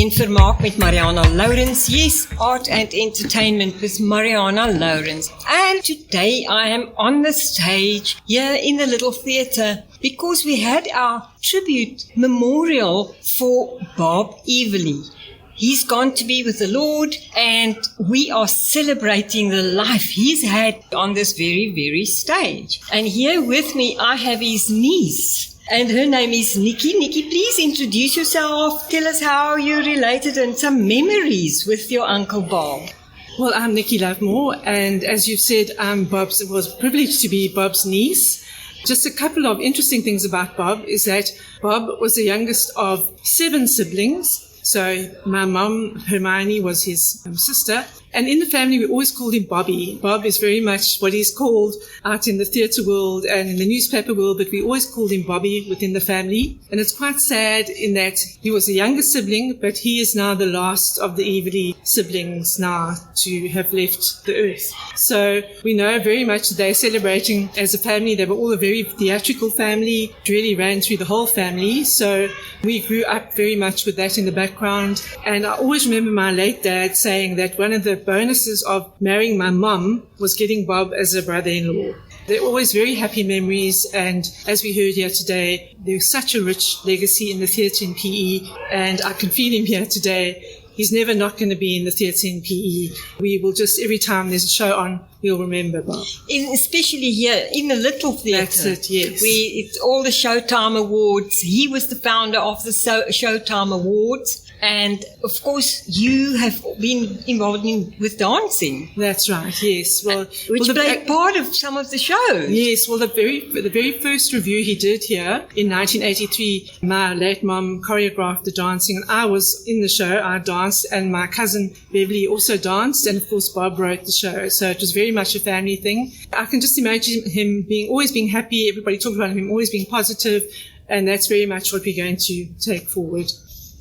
in Vermaak met Marianah Lourens. Yes, art and entertainment with Marianah Lourens. And today I am on the stage here in the little theatre because we had our tribute memorial for Bob Eveleigh. He's gone to be with the Lord, and we are celebrating the life he's had on this very, very stage. And here with me, I have his niece, and her name is Nikki. Nikki, please introduce yourself. Tell us how you're related and some memories with your Uncle Bob. Well, I'm Nikki Lovemore, and as you've said, it was privileged to be Bob's niece. Just a couple of interesting things about Bob is that Bob was the youngest of 7 siblings. So my mum, Hermione, was his sister. And in the family, we always called him Bobby. Bob is very much what he's called out in the theatre world and in the newspaper world, but we always called him Bobby within the family. And it's quite sad in that he was the youngest sibling, but he is now the last of the Eveleigh siblings now to have left the earth. So we know very much that they're celebrating as a family. They were all a very theatrical family. It really ran through the whole family. So we grew up very much with that in the background. And I always remember my late dad saying that one of the bonuses of marrying my mum was getting Bob as a brother-in-law. They're always very happy memories, and as we heard here today, there's such a rich legacy in the theatre in PE, and I can feel him here today. He's never not going to be in the theatre in PE. We will just, every time there's a show on, we'll remember Bob. Especially here in the little theatre. That's it, yes. It's all the Showtime Awards. He was the founder of the Showtime Awards. And, of course, you have been involved with dancing. That's right, yes. Which played part of some of the shows. Yes, well, the very first review he did here in 1983, my late mum choreographed the dancing, and I was in the show. I danced, and my cousin Beverly also danced, and, of course, Bob wrote the show. So it was very much a family thing. I can just imagine him always being happy. Everybody talked about him always being positive, and that's very much what we're going to take forward.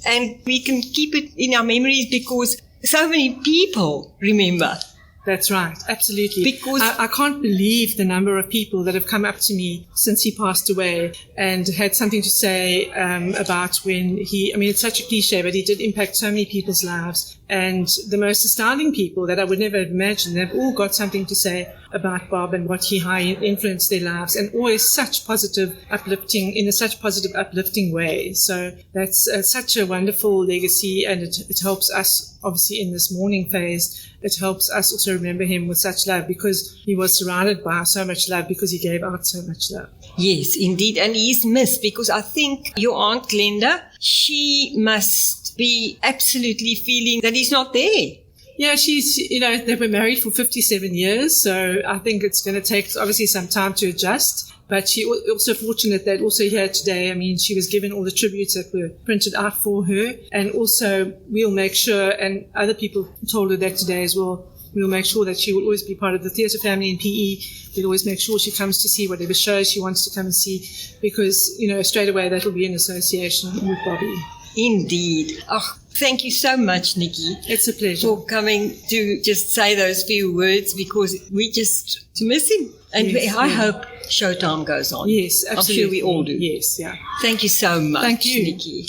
And we can keep it in our memories because so many people remember. That's right, absolutely. Because I can't believe the number of people that have come up to me since he passed away and had something to say about when it's such a cliche, but he did impact so many people's lives. And the most astounding people that I would never have imagined, they've all got something to say about Bob and how he influenced their lives, and always such such positive, uplifting way. So that's such a wonderful legacy, and it helps us, obviously, in this mourning phase. It helps us also remember him with such love because he was surrounded by so much love because he gave out so much love. Yes, indeed. And he's missed because I think your Aunt Glenda, she must be absolutely feeling that he's not there. Yeah, they were married for 57 years, so I think it's going to take, obviously, some time to adjust. But she also fortunate that also here today, she was given all the tributes that were printed out for her. And also we'll make sure, and other people told her that today as well, we'll make sure that she will always be part of the theatre family in PE. We'll always make sure she comes to see whatever shows she wants to come and see because, straight away that will be in association with Bobby. Indeed. Oh, thank you so much, Nikki. It's a pleasure. For coming to just say those few words because we just miss him. And yes, I hope Showtime goes on. Yes, absolutely. I'm sure we all do. Yes, yeah. Thank you so much, Thank you, Nikki.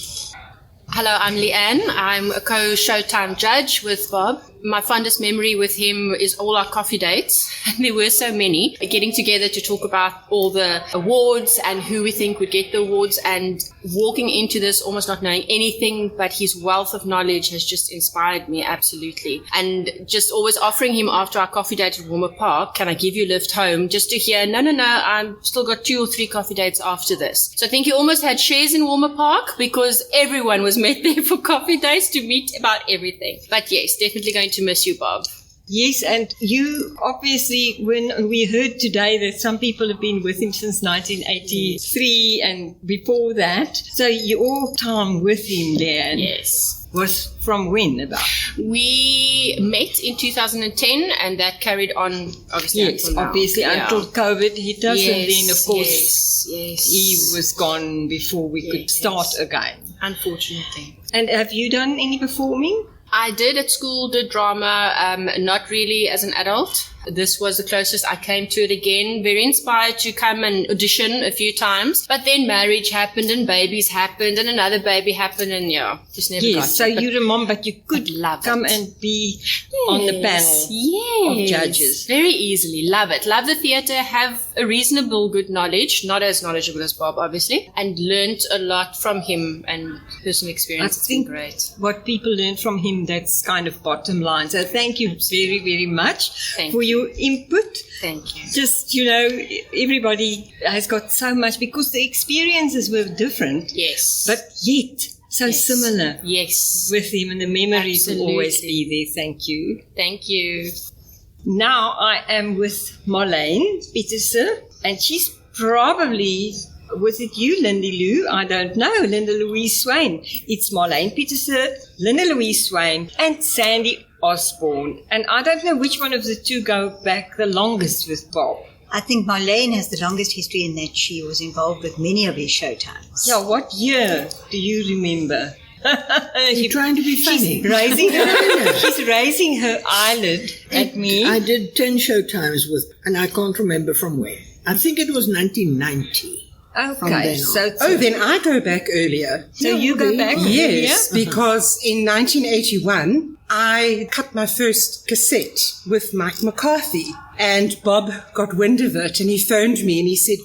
Hello, I'm Leanne. I'm a co-Showtime judge with Bob. My fondest memory with him is all our coffee dates, and there were so many, getting together to talk about all the awards and who we think would get the awards, and walking into this almost not knowing anything, but his wealth of knowledge has just inspired me absolutely. And just always offering him after our coffee date at Vermaak Park, can I give you a lift home, just to hear, no, I've still got 2 or 3 coffee dates after this. So I think he almost had shares in Vermaak Park because everyone was met there for coffee dates to meet about everything. But yes, definitely going to miss you, Bob. Yes, and you obviously, when we heard today that some people have been with him since 1983 and before that, so your time with him there yes, was from when about? We met in 2010 and that carried on obviously until now. Until COVID hit us, and then of course yes. He was gone before we could start again. Unfortunately. And have you done any performing? I did at school, did drama, not really as an adult. This was the closest I came to it again. Very inspired to come and audition a few times. But then marriage happened and babies happened and another baby happened and just never got Yes, it. so you remember, but you could come and be on the panel of judges. Very easily. Love it. Love the theatre. Have a reasonable good knowledge. Not as knowledgeable as Bob, obviously. And learnt a lot from him and personal experience. It's been great. What people learn from him, that's kind of bottom line. So thank you very, very much for your input. Thank you. Just, everybody has got so much because the experiences were different. Yes. But yet so similar. Yes. With him, and the memories will always be there. Thank you. Thank you. Now I am with Marlene Petersen, and she's probably... Was it you, Lindy Lou? I don't know. Linda Louise Swain. It's Marlene Petersen, Linda Louise Swain, and Sandy Osborne. And I don't know which one of the two go back the longest with Bob. I think Marlene has the longest history in that she was involved with many of his showtimes. Yeah, what year do you remember? You're trying to be funny. She's raising her eyelid at me. I did 10 showtimes and I can't remember from when. I think it was 1990. Okay, then I go back earlier. So you go back earlier? Yes, because in 1981, I cut my first cassette with Mike McCarthy, and Bob got wind of it, and he phoned me and he said,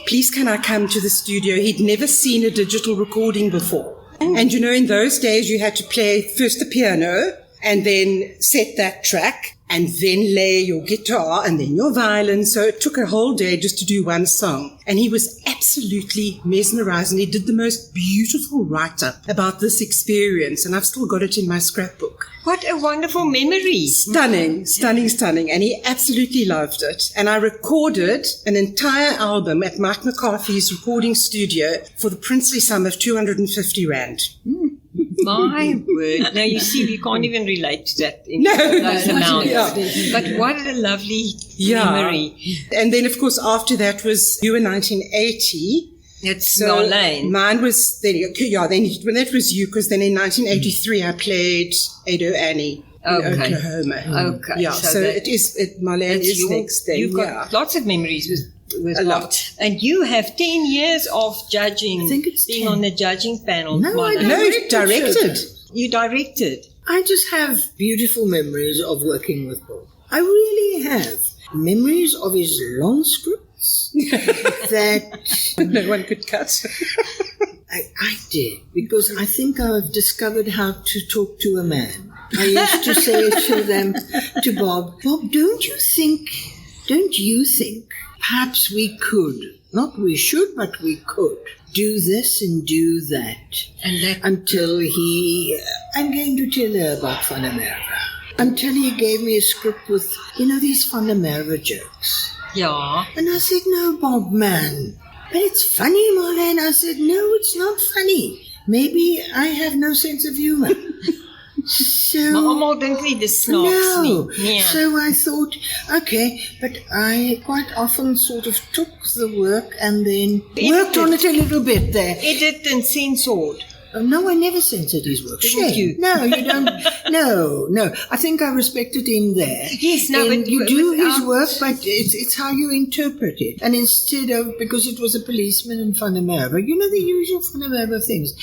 please can I come to the studio? He'd never seen a digital recording before. And in those days you had to play first the piano and then set that track, and then lay your guitar and then your violin. So it took a whole day just to do one song. And he was absolutely mesmerized, and he did the most beautiful write-up about this experience, and I've still got it in my scrapbook. What a wonderful memory. Stunning, stunning, stunning. And he absolutely loved it. And I recorded an entire album at Mike McCarthy's recording studio for the princely sum of 250 Rand. My word. Now, you see, we can't even relate to that in those amounts. Yeah. But what a lovely memory. And then, of course, after that was you in 1980. It's Marlene. Mine was, then that was you, because then in 1983 I played Ado Annie in Oklahoma. Okay. Yeah, so Marlene is next then. You've got lots of memories with a lot. And you have 10 years of judging, I think it's being 10. on the judging panel. No, I directed. You directed. I just have beautiful memories of working with Bob. I really have. Memories of his long scripts that no one could cut. I did, because I think I've discovered how to talk to a man. I used to say to Bob, don't you think, perhaps we could, not we should, but we could, do this and do that. And that until I'm going to tell her about Van der Merwe. Until he gave me a script with, these Van der Merwe jokes. Yeah. And I said, no, Bob, man. But it's funny, Marlene. I said, no, it's not funny. Maybe I have no sense of humor. Maar dink nie dis snaaks nie. So I thought, okay, but I quite often sort of took the work and then worked on it a little bit there. Edited and censored. No, I never censored his work. Didn't you? No, you don't. No. I think I respected him there. Yes, no, but you do his work, but it's how you interpret it. And instead of, because it was a policeman in Van der Merwe, the usual Van der Merwe things.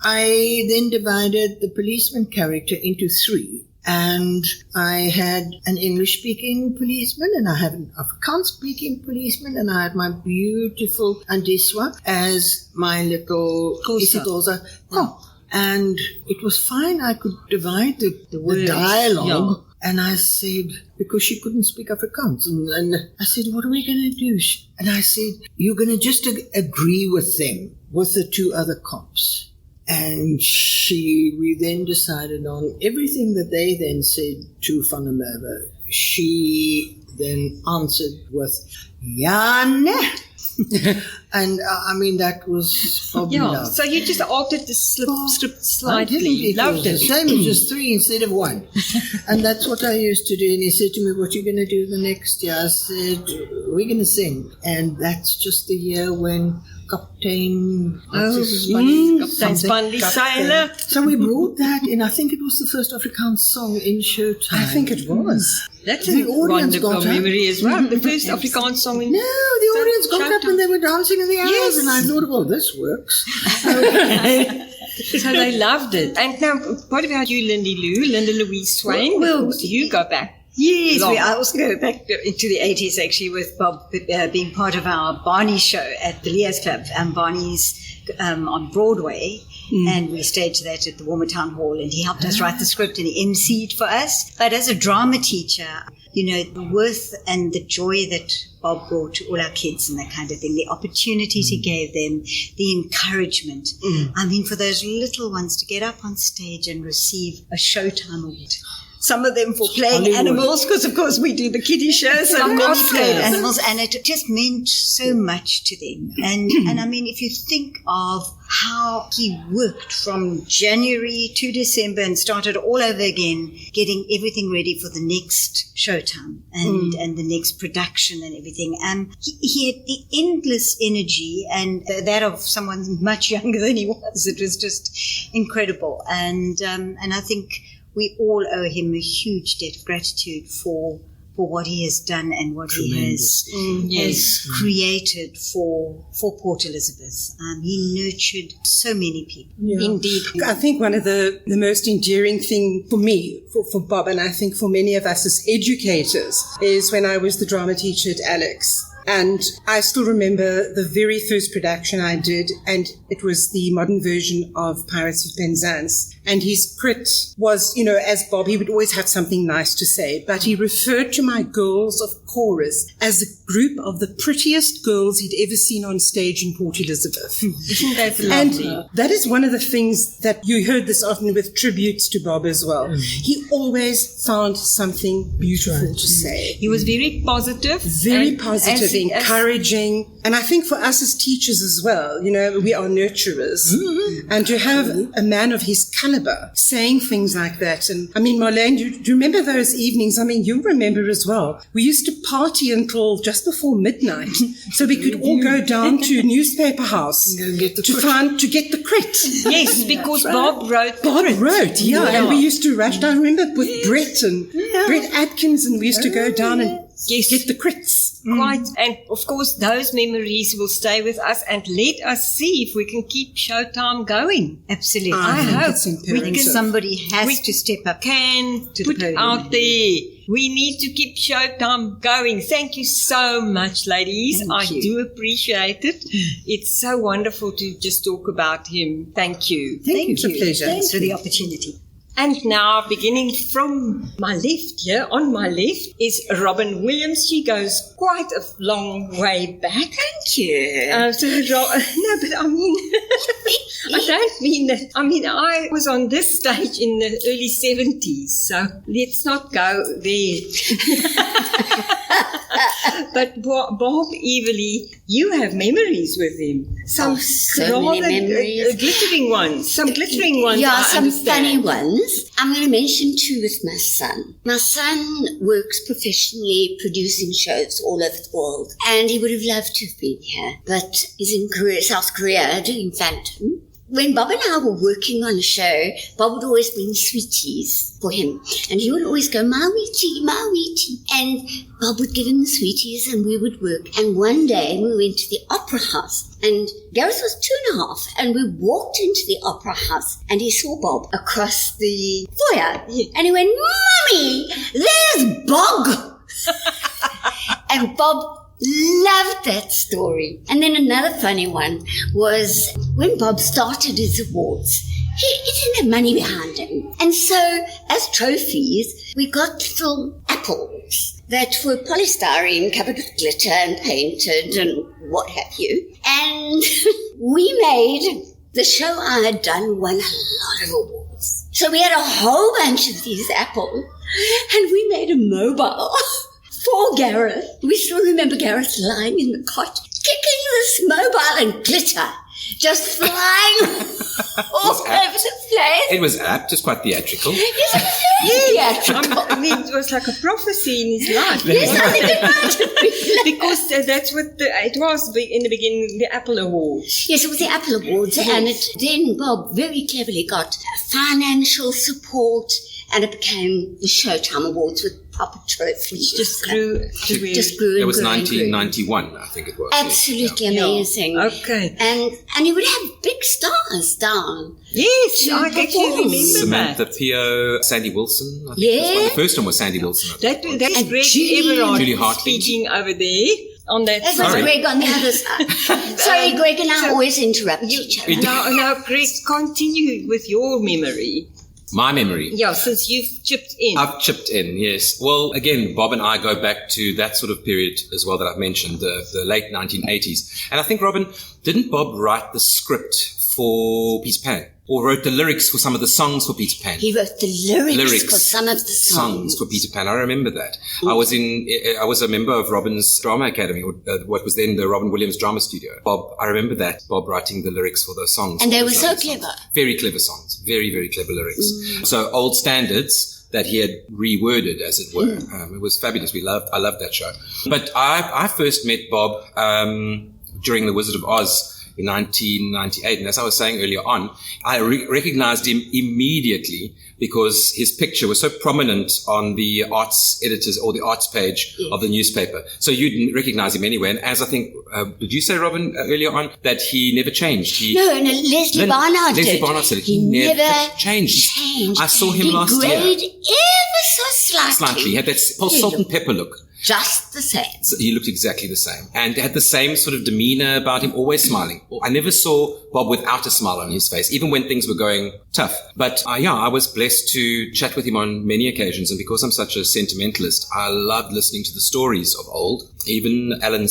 I then divided the policeman character into 3. And I had an English-speaking policeman, and I had an Afrikaans-speaking policeman, and I had my beautiful Andiswa as my little Isidoza. And it was fine. I could divide the dialogue. Yeah. And I said, because she couldn't speak Afrikaans, and I said, what are we going to do? And I said, you're going to just agree with them, with the 2 other cops. And we then decided on everything that they then said to Van der Merwe. She then answered with, Jan. And that was probably love. So you just altered the script slightly. Loved it. The same, it was 3 instead of 1. And that's what I used to do. And he said to me, what are you going to do the next year? I said, we're going to sing. And that's just the year when Captain. Captain Spandy Sailor. So we brought that in. I think it was the first Afrikaans song in Showtime. I think it was. That's The a audience wonderful got up. memory as well. The first Afrikaans song in No, the audience got up Showtime. and they were dancing in the aisles, Yes. and I thought, well, this works. So they loved it. And now, what about you, Linda Louise Swain? Well, You go back. Yes, Long. I also go back into the 80s actually with Bob being part of our Barney show at the Leah's Club, Barney's on Broadway. And we staged that at the Warmer Town Hall, and he helped us write the script and he emceed for us. But as a drama teacher, you know, the worth and the joy that Bob brought to all our kids and that kind of thing, the opportunities he gave them, the encouragement. I mean, for those little ones to get up on stage and receive a Showtime award. Some of them for playing animals, because of course we do the kiddie show, so many played animals, and it just meant so much to them. And I mean, if you think of how he worked from January to December and started all over again, getting everything ready for the next Showtime and the next production and everything. He had the endless energy and that of someone much younger than he was. It was just incredible. And I think we all owe him a huge debt of gratitude for what he has done and what he has created for Port Elizabeth. He nurtured so many people. Yeah. Indeed. I think one of the most endearing thing for me, for Bob, and I think for many of us as educators, is when I was the drama teacher at Alex. And I still remember the very first production I did, and it was the modern version of Pirates of Penzance. And his crit was, you know, as Bob, he would always have something nice to say, but he referred to my girls of chorus as a group of the prettiest girls he'd ever seen on stage in Port Elizabeth. Isn't that And lovely? that is one of the things that you heard this afternoon with tributes to Bob as well. He always found something beautiful to say. He was very positive. Very and positive, as- encouraging. And I think for us as teachers as well, you know, we are nurturers. And to have a man of his caliber saying things like that. And I mean, Marlene, do you remember those evenings? I mean, you remember as well. We used to party until just before midnight so we could all go down to Newspaper House Go get the to get the crit. Yes, because Bob wrote. Bob wrote, and we used to rush down. I remember with Brett and Brett Atkins, and we used to go down and get the crits. Quite. And of course, those memories will stay with us, and let us see if we can keep Showtime going. Absolutely. I think hope it's imperative. Somebody has to step up. Can To the put podium. out there. We need to keep Showtime going. Thank you so much, ladies. I do appreciate it. It's so wonderful to just talk about him. Thank you. Thank It's a you. pleasure. Thanks for the opportunity. And now, beginning from my left here, on my left, is Robin Williams. She goes quite a long way back. Thank you. No, but I mean, I don't mean that. I mean, I was on this stage in the early 70s, so let's not go there. But Bob Eveleigh, you have memories with him. Some so many rather, memories. Glittering ones. Some glittering ones. Yeah, I some understand. funny ones. I'm going to mention two with my son. My son works professionally producing shows all over the world, and he would have loved to have been here, but he's in South Korea doing Phantom. When Bob and I were working on a show, Bob would always bring sweeties for him. And he would always go, Maweetie, Maweetie. And Bob would give him the sweeties and we would work. And one day we went to the opera house and Gareth was 2.5 and we walked into the opera house and he saw Bob across the foyer. And he went, Mummy, there's Bog. And Bob loved that story. And then another funny one was when Bob started his awards, he didn't have money behind him. And so as trophies, we got little apples that were polystyrene covered with glitter and painted and what have you. And we made, the show I had done won a lot of awards. So we had a whole bunch of these apples and we made a mobile. For Gareth. We still remember Gareth lying in the cot, kicking this mobile and glitter, just flying all over the place. It was apt, just quite theatrical. Theatrical. I mean, it was like a prophecy in his life. Yes, I think it might have been. Because that's what it was in the beginning, the Apple Awards. Yes, it was the Apple Awards, and then Bob very cleverly got financial support, and it became the Showtime Awards with proper trophies. Just grew. Just grew and It was grew and grew. 1991, I think it was. Absolutely Yeah. amazing. Okay. And you would have big stars down. Yes, To I actually perform. remember Samantha that. Pio, Sandy Wilson. I think Yeah. the first one was Sandy Wilson. I think. That's And Greg Julie Hartley. Everard speaking over there on that That was Sorry. Greg on the other side. Sorry, Greg and I always interrupt each other. Now, Greg, continue with your memory. My memory. Yeah, since you've chipped in. I've chipped in, yes. Well, again, Bob and I go back to that sort of period as well that I've mentioned, the late 1980s. And I think, Robin, didn't Bob write the script for Peter Pan? Or wrote the lyrics for some of the songs for Peter Pan? He wrote the lyrics for some of the songs. for Peter Pan. I remember that. I was a member of Robin's Drama Academy, or what was then the Robin Williams Drama Studio. I remember that, Bob writing the lyrics for those songs. And they were so songs. clever. Very clever songs. Very, very clever lyrics. So old standards that he had reworded, as it were. It was fabulous. I loved that show. But I first met Bob during The Wizard of Oz in 1998. And as I was saying earlier on, I recognized him immediately because his picture was so prominent on the arts editors or the arts page of the newspaper. So you'd recognize him anyway. And as I think, did you say, Robin, earlier on, that he never changed? No, Leslie Barnard did. Leslie Barnard said it. He never changed. changed. I saw him last year. He grayed ever so slightly. Slightly. He had that salt and pepper look. Just the same. So he looked exactly the same and had the same sort of demeanor about him, always smiling. I never saw Bob without a smile on his face, even when things were going tough. But I was blessed to chat with him on many occasions. And because I'm such a sentimentalist, I loved listening to the stories of old. Even Alan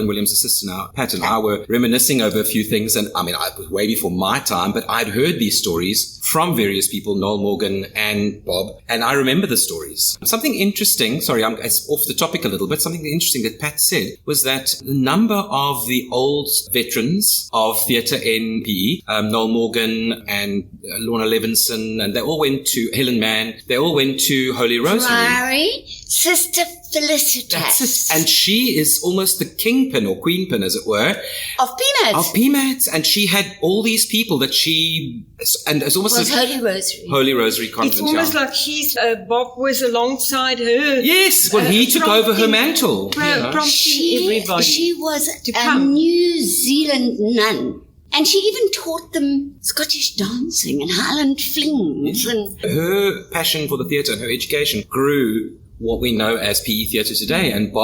Williams' sister now, Pat, and I were reminiscing over a few things. And I mean, I was way before my time, but I'd heard these stories from various people, Noel Morgan and Bob, and I remember the stories. Something interesting, it's off the topic a little bit, something interesting that Pat said was that the number of the old veterans of theatre in PE, Noel Morgan and Lorna Levinson, and they all went to Helen Mann, they all went to Holy Rosary. Priory, Sister Felicitas. And she is almost the kingpin or queenpin, as it were, Of Peanuts. of Peanuts. And she had all these people that and it's almost Was Holy Rosary. Holy Rosary Convent. It's almost like Bob was alongside her. Yes, well, he took over her mantle. Prompting everybody. She was to a come. New Zealand nun. And she even taught them Scottish dancing and Highland flings. And Her passion for the theatre and her education grew what we know as PE theatre today. And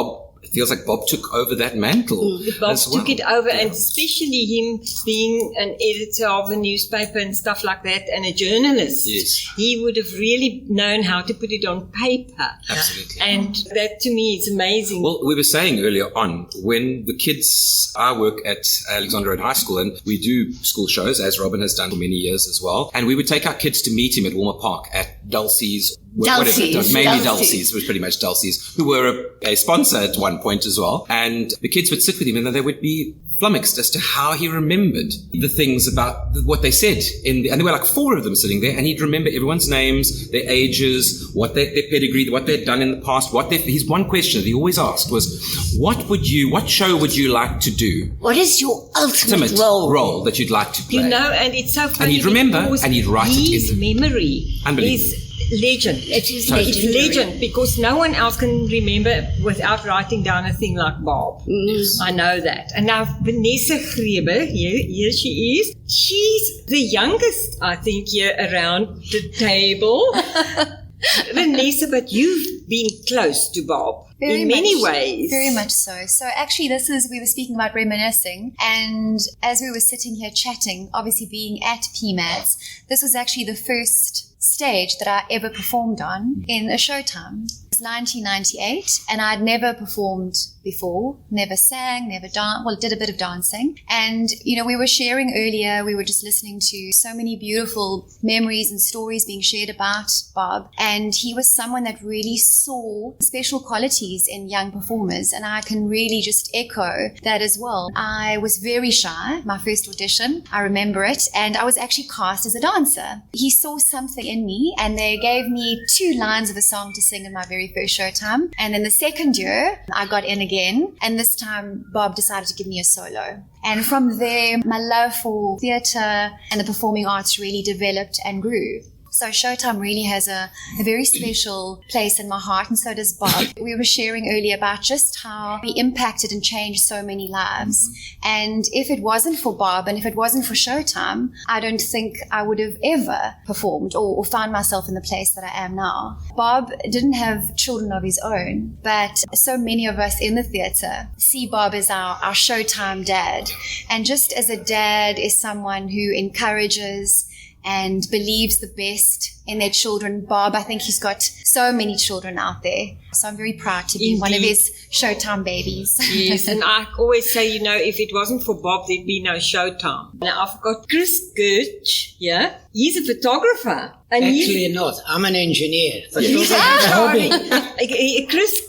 it feels like Bob took over that mantle. Bob as well. took it over, and especially him being an editor of a newspaper and stuff like that, and a journalist. Yes. He would have really known how to put it on paper. Absolutely. And that to me is amazing. Well, we were saying earlier on, when the kids, I work at Alexandra Road High School, and we do school shows, as Robin has done for many years as well. And we would take our kids to meet him at Walmer Park at Dulcie's. Mainly Dulcie's, was pretty much Dulcie's, who were a sponsor at one point as well. And the kids would sit with him and then they would be flummoxed as to how he remembered the things about what they said. And there were like 4 of them sitting there, and he'd remember everyone's names, their ages, what their pedigree, what they'd done in the past. His one question that he always asked was, what show would you like to do? what is your ultimate role? That you'd like to play. And it's so funny. And he'd remember, because and he'd write it in his memory Unbelievable. is legend. It is Totally. It's legend because no one else can remember without writing down a thing like Bob. I know that. And now Vanessa Grebe, here she is. She's the youngest, I think, here around the table. Vanessa, but you've been close to Bob in many ways. Very much so. So actually we were speaking about reminiscing, and as we were sitting here chatting, obviously being at PMATS, this was actually the first stage that I ever performed on in a Showtime. It was 1998, and I'd never performed before, never sang, did a bit of dancing. And, we were sharing earlier, we were just listening to so many beautiful memories and stories being shared about Bob. And he was someone that really saw special qualities in young performers, and I can really just echo that as well. I was very shy, my first audition, I remember it, and I was actually cast as a dancer. He saw something in me, and they gave me 2 lines of a song to sing in my very first Showtime. And then the second year, I got in again, and this time Bob decided to give me a solo. And from there, my love for theatre and the performing arts really developed and grew. So Showtime really has a very special place in my heart, and so does Bob. We were sharing earlier about just how he impacted and changed so many lives. And if it wasn't for Bob and if it wasn't for Showtime, I don't think I would have ever performed or found myself in the place that I am now. Bob didn't have children of his own, but so many of us in the theatre see Bob as our Showtime dad. And just as a dad is someone who encourages and believes the best in their children, Bob, I think he's got so many children out there. So I'm very proud to be one of his Showtime babies. Yes, and I always say, if it wasn't for Bob, there'd be no Showtime. Now, I've got Chris Gertsch, he's a photographer. And Actually not, I'm an engineer. Chris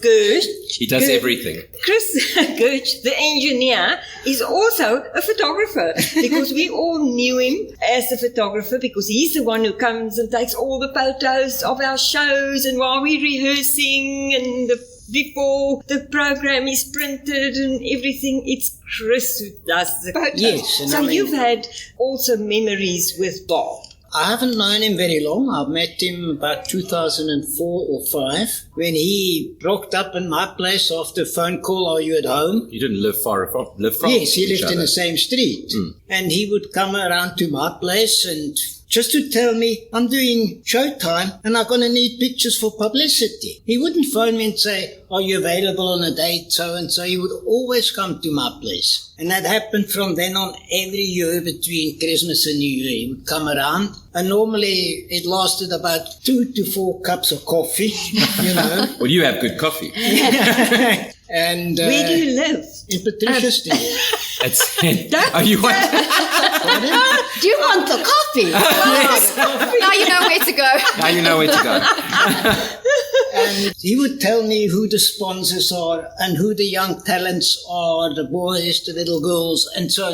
Gertsch. He does everything. Chris Gertsch, the engineer, is also a photographer because we all knew him as a photographer because he's the one who comes and takes all the photos of our shows and while we're rehearsing and before the program is printed and everything, it's Chris who does the photos. Yes. So you've had also memories with Bob. I haven't known him very long. I've met him about 2004 or 5 when he rocked up in my place after a phone call, "Are you at home?" You didn't live from Yes, he each lived other. in the same street. And he would come around to my place and just to tell me, "I'm doing Showtime and I'm going to need pictures for publicity." He wouldn't phone me and say, "Are you available on a date?" So and so. He would always come to my place. And that happened from then on every year between Christmas and New Year. He would come around. And normally it lasted about 2 to 4 cups of coffee, Well, you have good coffee. And Where do you live? in Patricia Street. That's it. Oh, you want? Do you want the coffee? Now you know where to go. Now you know where to go. And he would tell me who the sponsors are and who the young talents are, the boys, the little girls, and so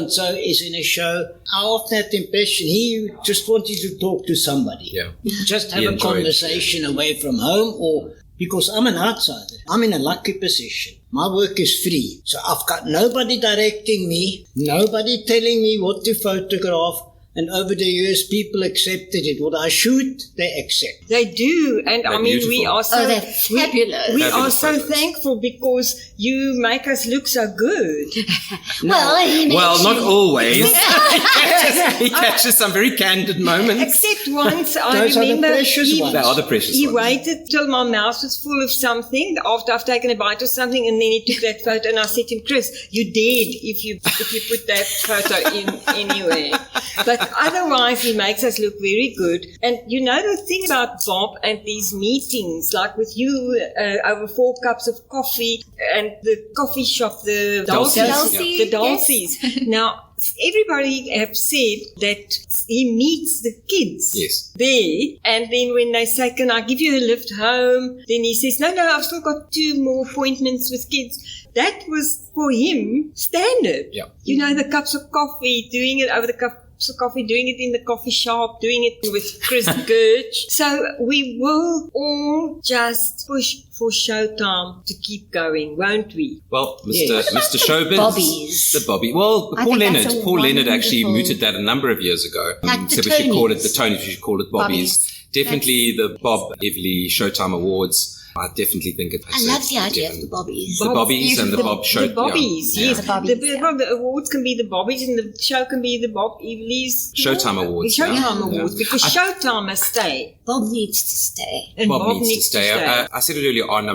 is in a show. I often had the impression he just wanted to talk to somebody. Yeah. Just have He a enjoyed conversation away from home, or because I'm an outsider. I'm in a lucky position. My work is free. So I've got nobody directing me, nobody telling me what to photograph. And over the years, people accepted it. What I shoot, they accept. They do, and They're we beautiful. are so that's fabulous. We are Fabulous so photos. thankful because you make us look so good. Well, not always. He catches some very candid moments. Except once, I Those are the remember precious ones. They are the precious he ones. waited till my mouth was full of something after I've taken a bite of something, and then he took that photo, and I said to him, "Chris, you're dead if you put that photo in anywhere." But otherwise, he makes us look very good. And the thing about Bob and these meetings, like with you, over 4 cups of coffee and the coffee shop, the Dulces, yeah. the Dulces. Now, everybody have said that he meets the kids there, and then when they say, "Can I give you a lift home?" then he says, no, I've still got 2 more appointments with kids. That was for him standard. Yeah. The cups of coffee, doing it over the cups of coffee, doing it in the coffee shop, doing it with Chris Gertsch. So we will all just push for Showtime to keep going, won't we? Well, Mr. Showbiz. Bobbies? The Bobby. Well, I Paul think that's Leonard. a Paul Leonard actually wonderful- mooted that a number of years ago. Like the we should call it the Tonys. Tonys. We should call it Bobbies. Definitely the Bob Eveleigh Showtime Awards. I definitely think it's I love the idea of the bobbies. The Bobbies and the Bob Show. The Bobbies, yeah. yes. The Bobbies, The awards can be the Bobbies and the show can be the Bob Eveleigh's Showtime Awards. The Showtime yeah. Awards, because Showtime must stay. Bob needs to stay. And Bob needs to stay. I said it earlier on.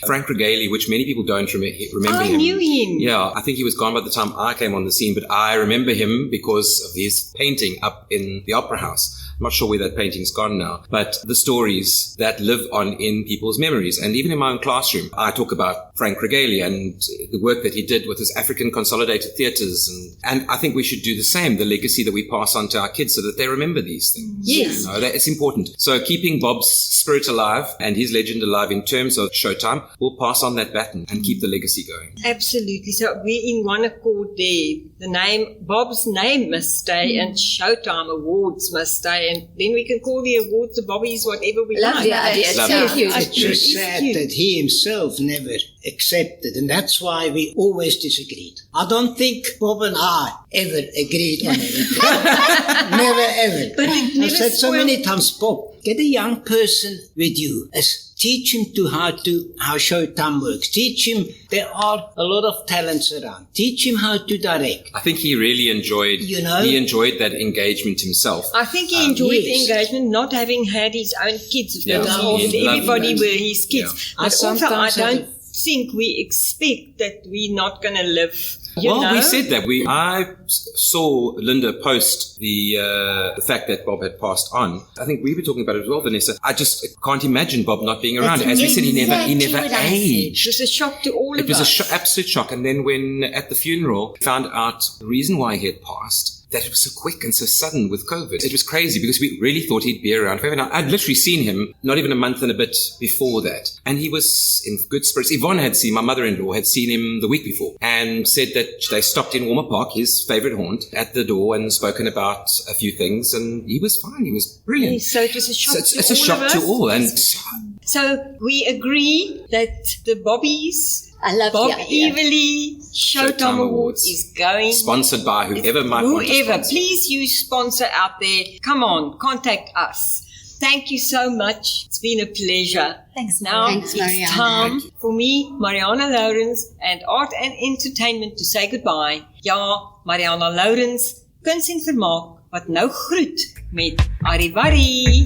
Frank Regalia, which many people don't remember I him. knew him. Yeah, I think he was gone by the time I came on the scene, but I remember him because of his painting up in the Opera House. I'm not sure where that painting's gone now, but the stories that live on in people's memories. And even in my own classroom, I talk about Frank Regalia and the work that he did with his African Consolidated Theatres. And I think we should do the same, the legacy that we pass on to our kids so that they remember these things. Yes. You know, that it's important. So keeping Bob's spirit alive and his legend alive in terms of Showtime, we'll pass on that baton and keep the legacy going. Absolutely. So we're in one accord there. The name, Bob's name must stay, and Showtime Awards must stay, and then we can call the awards the Bobbies whatever we Love like. the idea. It's so cute. It's just sad that he himself never accepted, and that's why we always disagreed. I don't think Bob and I ever agreed on anything. Never ever. But it I said so never many times, Bob, get a young person with you. Teach him how Showtime works. Teach him there are a lot of talents around. Teach him how to direct. I think he really enjoyed, he enjoyed that engagement himself. I think he enjoyed the yes. engagement, not having had his own kids. Yeah, Everybody loved were that. his kids. Yeah. But also, I don't think we expect that we're not going to live. Well, we said that. I saw Linda post the fact that Bob had passed on. I think we were talking about it as well, Vanessa. I just can't imagine Bob not being around. As we said, he never aged. It was a shock to all of us. It was an absolute shock. And then when at the funeral, found out the reason why he had passed, that it was so quick and so sudden with COVID. It was crazy because we really thought he'd be around forever. Now, I'd literally seen him not even a month and a bit before that. And he was in good spirits. Yvonne my mother-in-law had seen him the week before and said that they stopped in Warmer Park, his favourite haunt, at the door and spoken about a few things. And he was fine. He was brilliant. Yes, so it was a shock to all it's a shock to all. And so we agree that the Bobbies, I love Bob the idea. Eveleigh Showtime Awards is going. Sponsored by whoever might want to sponsor. Please, you sponsor out there, come on, contact us. Thank you so much. It's been a pleasure. Thanks, Now Thanks, it's Marianah. time for me, Marianah Lourens, and Art and Entertainment to say goodbye. Ja, Marianah Lourens, Kuns en Vermaak, wat nou groet met Arrivari.